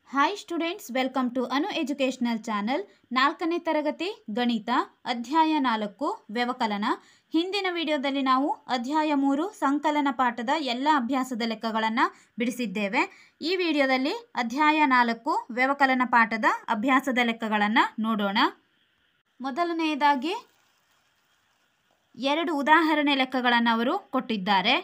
Hi students, welcome to Anu educational channel. 4ನೇ ತರಗತಿ ಗಣಿತ ಅಧ್ಯಾಯ 4 ವ್ಯವಕಲನ. ಹಿಂದಿನ ವಿಡಿಯೋದಲ್ಲಿ ನಾವು ಅಧ್ಯಾಯ 3 ಸಂಕಲನ ಪಾಠದ ಎಲ್ಲ ಅಭ್ಯಾಸದ ಲೆಕ್ಕಗಳನ್ನು ಬಿಡಿಸಿದ್ದೇವೆ. ಈ ವಿಡಿಯೋದಲ್ಲಿ ಅಧ್ಯಾಯ 4 ವ್ಯವಕಲನ ಪಾಠದ ಅಭ್ಯಾಸದ ಲೆಕ್ಕಗಳನ್ನು ನೋಡೋಣ. ಮೊದಲನೆಯದಾಗಿ 2 ಉದಾಹರಣೆ ಲೆಕ್ಕಗಳನ್ನು ಅವರು ಕೊಟ್ಟಿದ್ದಾರೆ.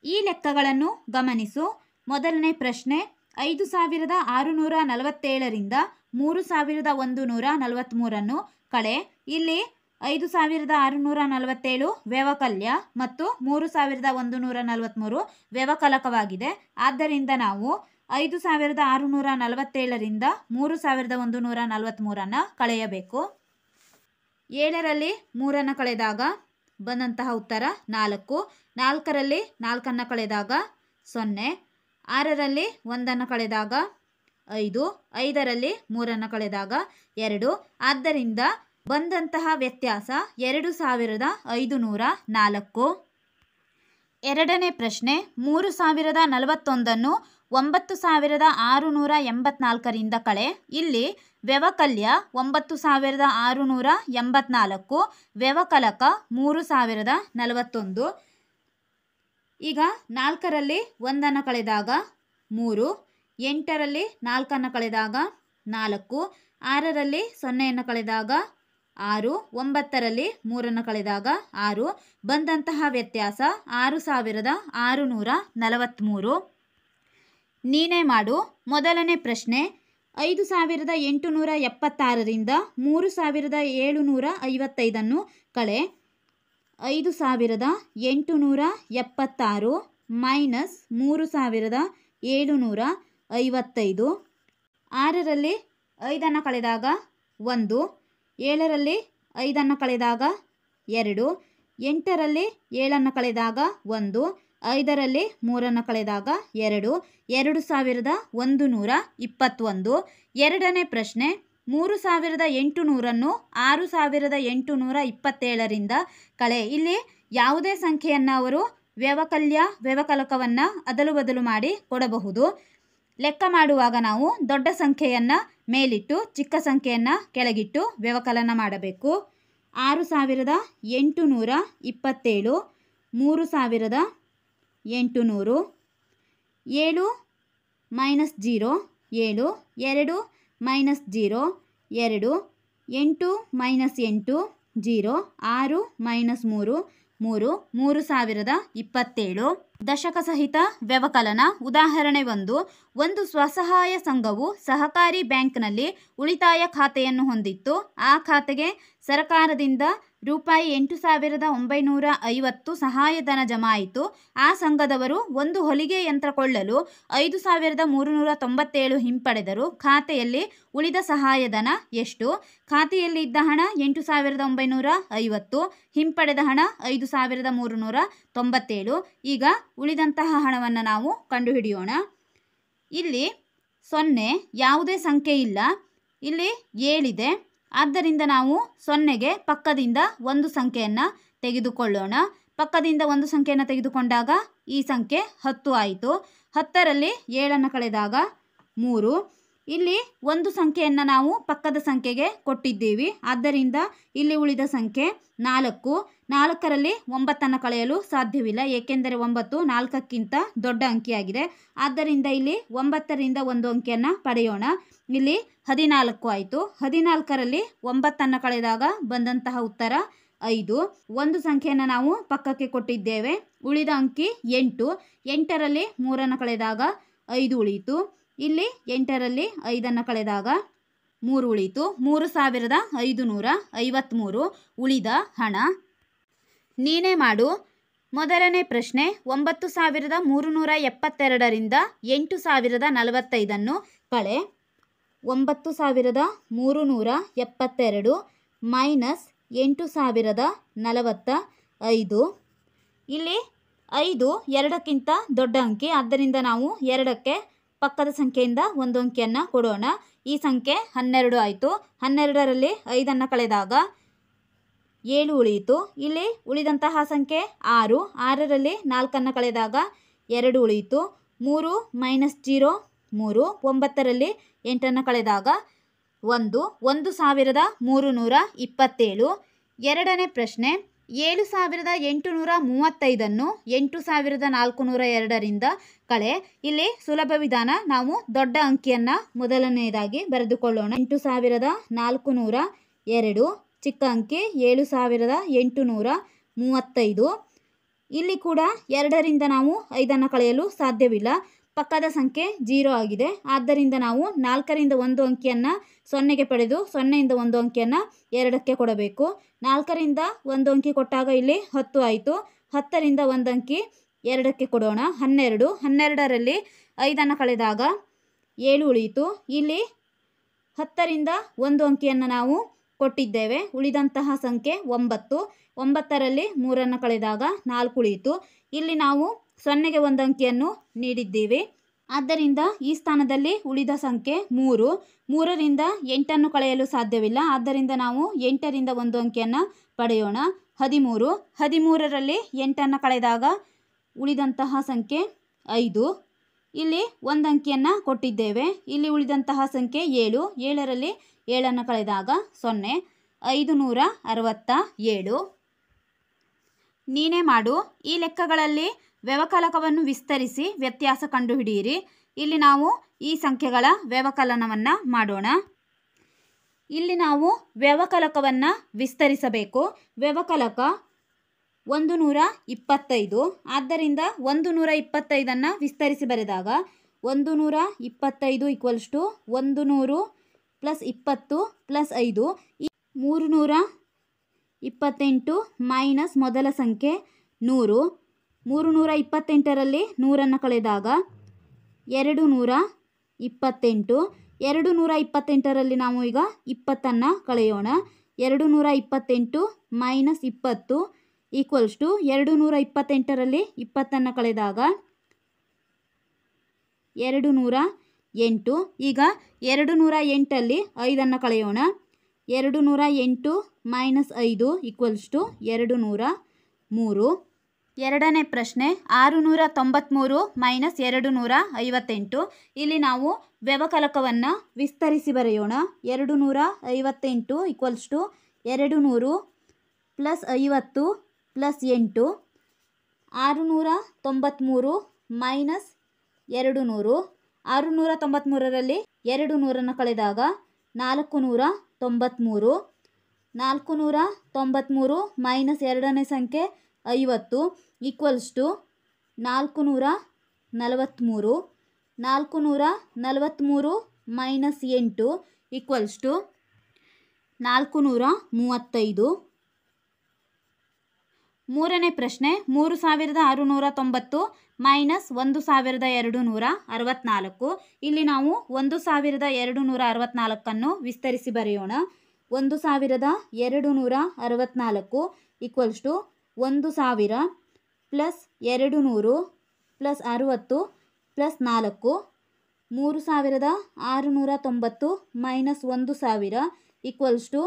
ಈ ಲೆಕ್ಕಗಳನ್ನು ಗಮನಿಸು. ಮೊದಲನೇ ಪ್ರಶ್ನೆ, 5647ರಿಂದ 3143 ಕಳೆ. ಇಲ್ಲಿ 5647 ವ್ಯವಕಲ್ಯ ಮತ್ತು 3143 ವ್ಯವಕಲಕವಾಗಿದೆ. ಆದ್ದರಿಂದ ನಾವು 5647ರಿಂದ 3143 ಕಳೆಯಬೇಕು. 7ರಲ್ಲಿ 3 ಕಳೆದಾಗ ಬಂದಂತಹ ಉತ್ತರ 4. 4ರಲ್ಲಿ 4 ಕಳೆದಾಗ 0. 6ರಲ್ಲಿ 1 ಕಳೆದಾಗ 5. 5ರಲ್ಲಿ 3 ಕಳೆದಾಗ 2. ಆದ್ದರಿಂದ ಬಂದಂತಹ ವ್ಯತ್ಯಾಸ 2504. ಎರಡನೇ ಪ್ರಶ್ನೆ, 3041 9684ರಿಂದ ಕಳೆ. ಇಲ್ಲಿ ವ್ಯವಕಲ್ಯ 9684, ವ್ಯವಕಲಕ 3041. ಈಗ 4ರಲ್ಲಿ 1 ಕಳೆದಾಗ 3. 8ರಲ್ಲಿ 4 ಕಳೆದಾಗ 4. 6ರಲ್ಲಿ 0 ಕಳೆದಾಗ 6. 9ರಲ್ಲಿ 3 ಕಳೆದಾಗ 6. ಬಂದಂತಹ ವ್ಯತ್ಯಾಸ 6643. ನೀನೇ ಮಾಡು. ಮೊದಲನೇ ಪ್ರಶ್ನೆ, 5876ರಿಂದ 3755 ಕಳೆ. 5876 ಮೈನಸ್ 3755. 6ರಲ್ಲಿ 5 ಕಳೆದಾಗ 1. 7ರಲ್ಲಿ 5 ಕಳೆದಾಗ 2. 8ರಲ್ಲಿ 7 ಕಳೆದಾಗ 1. 5ರಲ್ಲಿ 3 ಕಳೆದಾಗ 2. 2121. ಎರಡನೇ ಪ್ರಶ್ನೆ, 3800 6827ರಿಂದ ಕಳೆ. ಇಲ್ಲಿ ಯಾವುದೇ ಸಂಖ್ಯೆಯನ್ನು ಅವರು ವ್ಯವಕಲ್ಯ ವ್ಯವಕಲಕವನ್ನು ಅದಲು ಬದಲು ಮಾಡಿ ಕೊಡಬಹುದು. ಲೆಕ್ಕ ಮಾಡುವಾಗ ನಾವು ದೊಡ್ಡ ಸಂಖ್ಯೆಯನ್ನು ಮೇಲಿಟ್ಟು ಚಿಕ್ಕ ಸಂಖ್ಯೆಯನ್ನು ಕೆಳಗಿಟ್ಟು ವ್ಯವಕಲನ ಮಾಡಬೇಕು. 6827 3800. 7 ಮೈನಸ್ 0 7. 2 ಮೈನಸ್ 0 2. 8 ಮೈನಸ್ 8 0. 6 ಮೈನಸ್ 3 3. 3027. ದಶಕ ಸಹಿತ ವ್ಯವಕಲನ. ಉದಾಹರಣೆ 1. ಒಂದು ಸ್ವಸಹಾಯ ಸಂಘವು ಸಹಕಾರಿ ಬ್ಯಾಂಕ್ನಲ್ಲಿ ಉಳಿತಾಯ ಖಾತೆಯನ್ನು ಹೊಂದಿತ್ತು. ಆ ಖಾತೆಗೆ ಸರ್ಕಾರದಿಂದ ರೂಪಾಯಿ 8950 ಸಹಾಯಧನ ಜಮಾ ಆಯಿತು. ಆ ಸಂಘದವರು ಒಂದು ಹೊಲಿಗೆ ಯಂತ್ರ ಕೊಳ್ಳಲು 5397 ಹಿಂಪಡೆದರು. ಖಾತೆಯಲ್ಲಿ ಉಳಿದ ಸಹಾಯಧನ ಎಷ್ಟು? ಖಾತೆಯಲ್ಲಿ ಇದ್ದ ಹಣ 8950, ಹಿಂಪಡೆದ ಹಣ 5397. ಈಗ ಉಳಿದಂತಹ ಹಣವನ್ನು ನಾವು ಕಂಡುಹಿಡಿಯೋಣ. ಇಲ್ಲಿ 0 ಯಾವುದೇ ಸಂಖ್ಯೆ ಇಲ್ಲ, ಇಲ್ಲಿ 7 ಇದೆ. ಆದ್ದರಿಂದ ನಾವು 0ಗೆ ಪಕ್ಕದಿಂದ ಒಂದು ಸಂಖ್ಯೆಯನ್ನು ತೆಗೆದುಕೊಳ್ಳೋಣ. ಪಕ್ಕದಿಂದ ಒಂದು ಸಂಖ್ಯೆಯನ್ನು ತೆಗೆದುಕೊಂಡಾಗ ಈ ಸಂಖ್ಯೆ 10 ಆಯಿತು. 10ರಲ್ಲಿ 7 ಕಳೆದಾಗ 3. ಇಲ್ಲಿ ಒಂದು ಸಂಖ್ಯೆಯನ್ನು ನಾವು ಪಕ್ಕದ ಸಂಖ್ಯೆಗೆ ಕೊಟ್ಟಿದ್ದೀವಿ. ಆದ್ದರಿಂದ ಇಲ್ಲಿ ಉಳಿದ ಸಂಖ್ಯೆ 4. 4ರಲ್ಲಿ 9 ಕಳೆಯಲು ಸಾಧ್ಯವಿಲ್ಲ, ಏಕೆಂದರೆ 9 4ಕ್ಕಿಂತ ದೊಡ್ಡ ಅಂಕಿಯಾಗಿದೆ. ಆದ್ದರಿಂದ ಇಲ್ಲಿ 9ರಿಂದ ಒಂದು ಅಂಕಿಯನ್ನು ಪಡೆಯೋಣ. ಇಲ್ಲಿ 14 ಆಯಿತು. 14ರಲ್ಲಿ 9 ಕಳೆದಾಗ ಬಂದಂತಹ ಉತ್ತರ 5. ಒಂದು ಸಂಖ್ಯೆಯನ್ನು ನಾವು ಪಕ್ಕಕ್ಕೆ ಕೊಟ್ಟಿದ್ದೇವೆ. ಉಳಿದ ಅಂಕಿ 8. 8ರಲ್ಲಿ 3 ಕಳೆದಾಗ 5 ಉಳಿಯಿತು. ಇಲ್ಲಿ 8ರಲ್ಲಿ 5 ಕಳೆದಾಗ 3 ಉಳಿಯಿತು. 3553 ಉಳಿದ ಹಣ. ನೀನೇ ಮಾಡು. ಮೊದಲನೇ ಪ್ರಶ್ನೆ, 9372ರಿಂದ 8045 ಕಳೆ. 9372 ಮೈನಸ್ 8045. ಇಲ್ಲಿ 5 2ಕ್ಕಿಂತ ದೊಡ್ಡ ಅಂಕಿ. ಆದ್ದರಿಂದ ನಾವು 2ಕ್ಕೆ ಪಕ್ಕದ ಸಂಖ್ಯೆಯಿಂದ ಒಂದು ಅಂಕಿಯನ್ನು ಕೊಡೋಣ. ಈ ಸಂಖ್ಯೆ 12 ಆಯಿತು. 12ರಲ್ಲಿ 5 ಕಳೆದಾಗ 7 ಉಳಿಯಿತು. ಇಲ್ಲಿ ಉಳಿದಂತಹ ಸಂಖ್ಯೆ 6. 6ರಲ್ಲಿ 4 ಕಳೆದಾಗ 2 ಉಳಿಯಿತು. 3 ಮೈನಸ್ 0 3. 9ರಲ್ಲಿ 8 ಕಳೆದಾಗ 1. 1327. ಎರಡನೇ ಪ್ರಶ್ನೆ, 7835 8402ರಿಂದ ಕಳೆ. ಇಲ್ಲಿ ಸುಲಭ ವಿಧಾನ, ನಾವು ದೊಡ್ಡ ಅಂಕಿಯನ್ನು ಮೊದಲನೆಯದಾಗಿ ಬರೆದುಕೊಳ್ಳೋಣ. 8402, ಚಿಕ್ಕ ಅಂಕಿ 7835. ಇಲ್ಲಿ ಕೂಡ 2ರಿಂದ ನಾವು 5 ಕಳೆಯಲು ಸಾಧ್ಯವಿಲ್ಲ. ಪಕ್ಕದ ಸಂಖ್ಯೆ 0 ಆಗಿದೆ. ಆದ್ದರಿಂದ ನಾವು 4ರಿಂದ 1 ಅಂಕಿಯನ್ನು 0ಗೆ ಪಡೆದು 0ಯಿಂದ 1 ಅಂಕಿಯನ್ನು 2ಕ್ಕೆ ಕೊಡಬೇಕು. 4ರಿಂದ 1 ಅಂಕಿ ಕೊಟ್ಟಾಗ ಇಲ್ಲಿ 10 ಆಯಿತು. 10ರಿಂದ 1 ಅಂಕಿ 2ಕ್ಕೆ ಕೊಡೋಣ. 12. 12ರಲ್ಲಿ 5 ಕಳೆದಾಗ 7 ಉಳಿಯಿತು. ಇಲ್ಲಿ 10ರಿಂದ 1 ಅಂಕಿಯನ್ನು ನಾವು ಕೊಟ್ಟಿದ್ದೇವೆ. ಉಳಿದಂತಹ ಸಂಖ್ಯೆ 9. 9ರಲ್ಲಿ 3 ಕಳೆದಾಗ 4 ಉಳಿಯಿತು. ಇಲ್ಲಿ ನಾವು 0ಗೆ 1 ಅಂಕಿಯನ್ನು ನೀಡಿದ್ದೀವಿ. ಆದ್ದರಿಂದ ಈ ಸ್ಥಾನದಲ್ಲಿ ಉಳಿದ ಸಂಖ್ಯೆ 3. 3ರಿಂದ 8 ಕಳೆಯಲು ಸಾಧ್ಯವಿಲ್ಲ. ಆದ್ದರಿಂದ ನಾವು 8ರಿಂದ 1 ಅಂಕಿಯನ್ನು ಪಡೆಯೋಣ. 13. 13ರಲ್ಲಿ 8 ಕಳೆದಾಗ ಉಳಿದಂತಹ ಸಂಖ್ಯೆ 5. ಇಲ್ಲಿ 1 ಅಂಕಿಯನ್ನು ಕೊಟ್ಟಿದ್ದೇವೆ. ಇಲ್ಲಿ ಉಳಿದಂತಹ ಸಂಖ್ಯೆ 7. 7ರಲ್ಲಿ 7 ಕಳೆದಾಗ 0. 567. ನೀನೇ ಮಾಡು. ಈ ಲೆಕ್ಕಗಳಲ್ಲಿ ವ್ಯವಕಲಕವನ್ನು ವಿಸ್ತರಿಸಿ ವ್ಯತ್ಯಾಸ ಕಂಡುಹಿಡಿಯಿರಿ. ಇಲ್ಲಿ ನಾವು ಈ ಸಂಖ್ಯೆಗಳ ವ್ಯವಕಲನವನ್ನು ಮಾಡೋಣ. ಇಲ್ಲಿ ನಾವು ವ್ಯವಕಲಕವನ್ನು ವಿಸ್ತರಿಸಬೇಕು. ವ್ಯವಕಲಕ 125. ಆದ್ದರಿಂದ 125 ವಿಸ್ತರಿಸಿ ಬರೆದಾಗ 125 = 100 + 20 + 5. 328 ಮೈನಸ್ ಮೊದಲ ಸಂಖ್ಯೆ 100. 328ರಲ್ಲಿ 100 ಕಳೆದಾಗ 228. 228ರಲ್ಲಿ ನಾವು ಈಗ 20 ಕಳೆಯೋಣ. 228 ಮೈನಸ್ 20 = 228ರಲ್ಲಿ 20 ಕಳೆದಾಗ 208. ಈಗ 208ಲ್ಲಿ 5 ಕಳೆಯೋಣ. 208 ಮೈನಸ್ 5 = 203. ಎರಡನೇ ಪ್ರಶ್ನೆ, 693 ಮೈನಸ್ 258. ಇಲ್ಲಿ ನಾವು ವ್ಯವಕಲಕವನ್ನು ವಿಸ್ತರಿಸಿ ಬರೆಯೋಣ. 258 = 200 + 50 + 8. 693 ಮೈನಸ್ 200. 693ರಲ್ಲಿ 200 ಕಳೆದಾಗ 493. 493 ಮೈನಸ್ ಎರಡನೇ ಸಂಖ್ಯೆ 50 = 443. 443 ಮೈನಸ್ 8 = 435. ಮೂರನೇ ಪ್ರಶ್ನೆ, 3690 ಮೈನಸ್ 1264. ಇಲ್ಲಿ ನಾವು 1264 ವಿಸ್ತರಿಸಿ ಬರೆಯೋಣ. 1264 = 1000 plus 200 plus 60 plus 4. 3690 minus 1000 = 2690.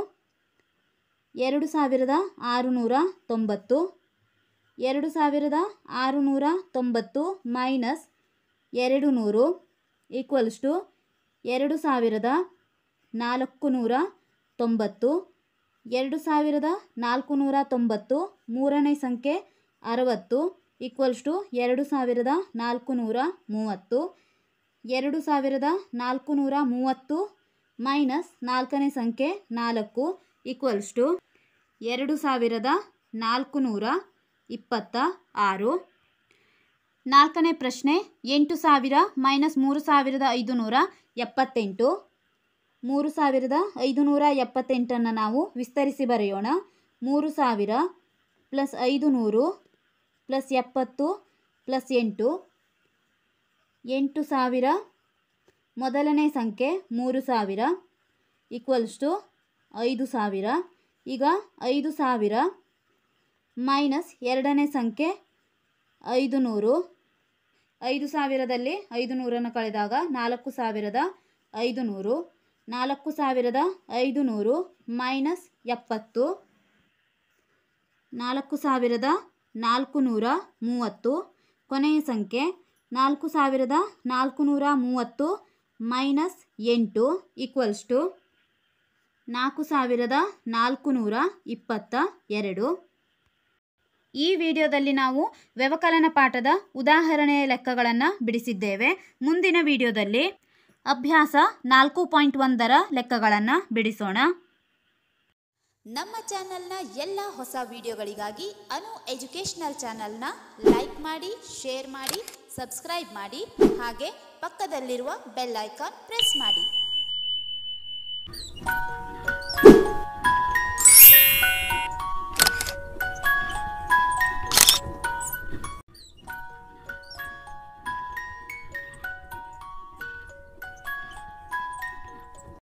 2690 minus 200 = 2490. 2490 ಮೂರನೇ ಸಂಖ್ಯೆ 60 = 2430. 2430 ಮೈನಸ್ ನಾಲ್ಕನೇ ಸಂಖ್ಯೆ 4 = 2426. ನಾಲ್ಕನೇ ಪ್ರಶ್ನೆ, 8000 ಮೈನಸ್ 3578. 3578 ನಾವು ವಿಸ್ತರಿಸಿ ಬರೆಯೋಣ. 3000 ಪ್ಲಸ್ 500 ಪ್ಲಸ್ 70 ಪ್ಲಸ್ 8. 8000 ಮೊದಲನೇ ಸಂಖ್ಯೆ 3000 = 5000. ಈಗ 5000 ಮೈನಸ್ ಎರಡನೇ ಸಂಖ್ಯೆ 500. 5000ದಲ್ಲಿ 500 ಕಳೆದಾಗ 4500. 4500 ಮೈನಸ್ 70. 4430 ಕೊನೆಯ ಸಂಖ್ಯೆ 4430 ಮೈನಸ್ 8 ಈಕ್ವಲ್ಸ್ ಟು 4422. ಈ ವಿಡಿಯೋದಲ್ಲಿ ನಾವು ವ್ಯವಕಲನ ಪಾಠದ ಉದಾಹರಣೆಯ ಲೆಕ್ಕಗಳನ್ನು ಬಿಡಿಸಿದ್ದೇವೆ. ಮುಂದಿನ ವಿಡಿಯೋದಲ್ಲಿ ಅಭ್ಯಾಸ 4.1ರ ಲೆಕ್ಕಗಳನ್ನು ಬಿಡಿಸೋಣ. ನಮ್ಮ ಚಾನೆಲ್ನ ಎಲ್ಲ ಹೊಸ ವಿಡಿಯೋಗಳಿಗಾಗಿ ಅನು ಎಜುಕೇಷನಲ್ ಚಾನೆಲ್ನ ಲೈಕ್ ಮಾಡಿ, ಶೇರ್ ಮಾಡಿ, ಸಬ್ಸ್ಕ್ರೈಬ್ ಮಾಡಿ, ಹಾಗೆ ಪಕ್ಕದಲ್ಲಿರುವ ಬೆಲ್ ಐಕಾನ್ ಪ್ರೆಸ್ ಮಾಡಿ.